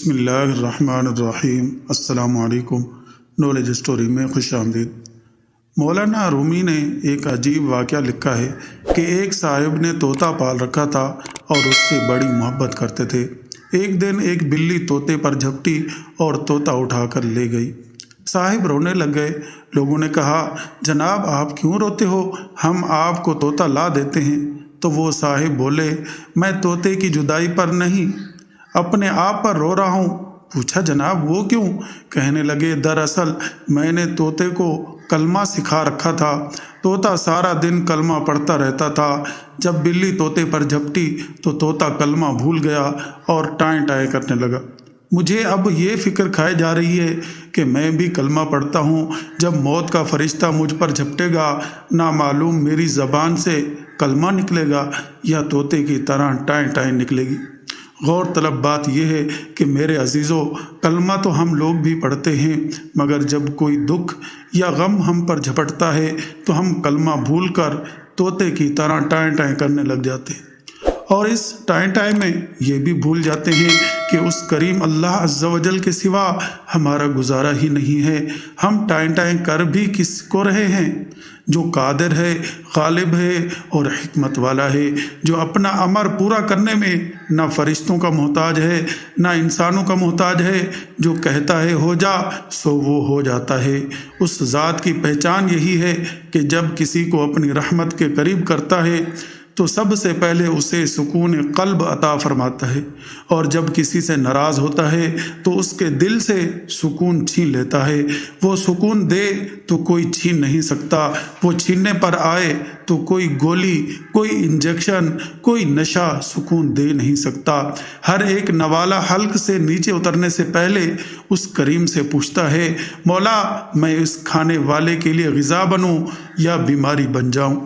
بسم اللہ الرحمن الرحیم۔ السلام علیکم۔ نالج اسٹوری میں خوش آمدید۔ مولانا رومی نے ایک عجیب واقعہ لکھا ہے کہ ایک صاحب نے طوطا پال رکھا تھا اور اس سے بڑی محبت کرتے تھے۔ ایک دن ایک بلی طوطے پر جھپٹی اور طوطا اٹھا کر لے گئی۔ صاحب رونے لگ گئے۔ لوگوں نے کہا، جناب آپ کیوں روتے ہو، ہم آپ کو طوطا لا دیتے ہیں۔ تو وہ صاحب بولے، میں طوطے کی جدائی پر نہیں، اپنے آپ پر رو رہا ہوں۔ پوچھا، جناب وہ کیوں؟ کہنے لگے، دراصل میں نے طوطے کو کلمہ سکھا رکھا تھا۔ طوطا سارا دن کلمہ پڑھتا رہتا تھا۔ جب بلی طوطے پر جھپٹی تو طوطا کلمہ بھول گیا اور ٹائیں ٹائیں کرنے لگا۔ مجھے اب یہ فکر کھائے جا رہی ہے کہ میں بھی کلمہ پڑھتا ہوں۔ جب موت کا فرشتہ مجھ پر جھپٹے گا، نہ معلوم میری زبان سے کلمہ نکلے گا یا طوطے کی طرح ٹائیں ٹائیں نکلے گی۔ غور طلب بات یہ ہے کہ میرے عزیزو، کلمہ تو ہم لوگ بھی پڑھتے ہیں، مگر جب کوئی دکھ یا غم ہم پر جھپٹتا ہے تو ہم کلمہ بھول کر طوطے کی طرح ٹائیں ٹائیں کرنے لگ جاتے ہیں، اور اس ٹائیں ٹائیں میں یہ بھی بھول جاتے ہیں کہ اس کریم اللہ عز و جل کے سوا ہمارا گزارا ہی نہیں ہے۔ ہم ٹائیں ٹائیں کر بھی کس کو رہے ہیں؟ جو قادر ہے، غالب ہے اور حکمت والا ہے، جو اپنا امر پورا کرنے میں نہ فرشتوں کا محتاج ہے نہ انسانوں کا محتاج ہے، جو کہتا ہے ہو جا سو وہ ہو جاتا ہے۔ اس ذات کی پہچان یہی ہے کہ جب کسی کو اپنی رحمت کے قریب کرتا ہے تو سب سے پہلے اسے سکون قلب عطا فرماتا ہے، اور جب کسی سے ناراض ہوتا ہے تو اس کے دل سے سکون چھین لیتا ہے۔ وہ سکون دے تو کوئی چھین نہیں سکتا، وہ چھیننے پر آئے تو کوئی گولی، کوئی انجیکشن، کوئی نشہ سکون دے نہیں سکتا۔ ہر ایک نوالا حلق سے نیچے اترنے سے پہلے اس کریم سے پوچھتا ہے، مولا میں اس کھانے والے کے لیے غذا بنوں یا بیماری بن جاؤں؟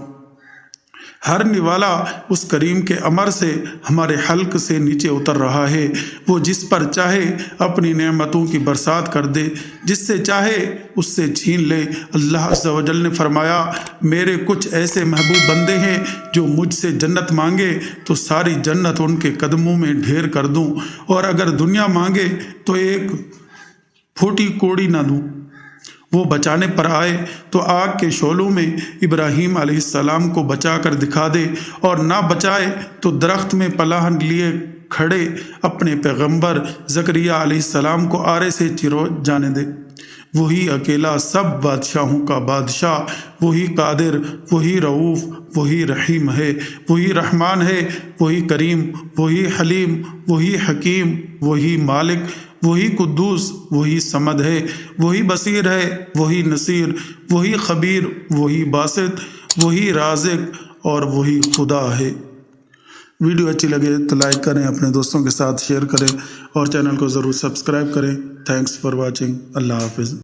ہر نوالا اس کریم کے امر سے ہمارے حلق سے نیچے اتر رہا ہے۔ وہ جس پر چاہے اپنی نعمتوں کی برسات کر دے، جس سے چاہے اس سے چھین لے۔ اللہ عز و جل نے فرمایا، میرے کچھ ایسے محبوب بندے ہیں جو مجھ سے جنت مانگے تو ساری جنت ان کے قدموں میں ڈھیر کر دوں، اور اگر دنیا مانگے تو ایک پھوٹی کوڑی نہ دوں۔ وہ بچانے پر آئے تو آگ کے شعلوں میں ابراہیم علیہ السلام کو بچا کر دکھا دے، اور نہ بچائے تو درخت میں پناہ لیے کھڑے اپنے پیغمبر زکریا علیہ السلام کو آرے سے چرو جانے دے۔ وہی اکیلا سب بادشاہوں کا بادشاہ، وہی قادر، وہی رؤوف، وہی رحیم ہے، وہی رحمان ہے، وہی کریم، وہی حلیم، وہی حکیم، وہی مالک، وہی قدوس، وہی صمد ہے، وہی بصیر ہے، وہی نصیر، وہی خبیر، وہی باسط، وہی رازق اور وہی خدا ہے۔ ویڈیو اچھی لگے تو لائک کریں، اپنے دوستوں کے ساتھ شیئر کریں اور چینل کو ضرور سبسکرائب کریں۔ Thanks for watching. اللہ حافظ۔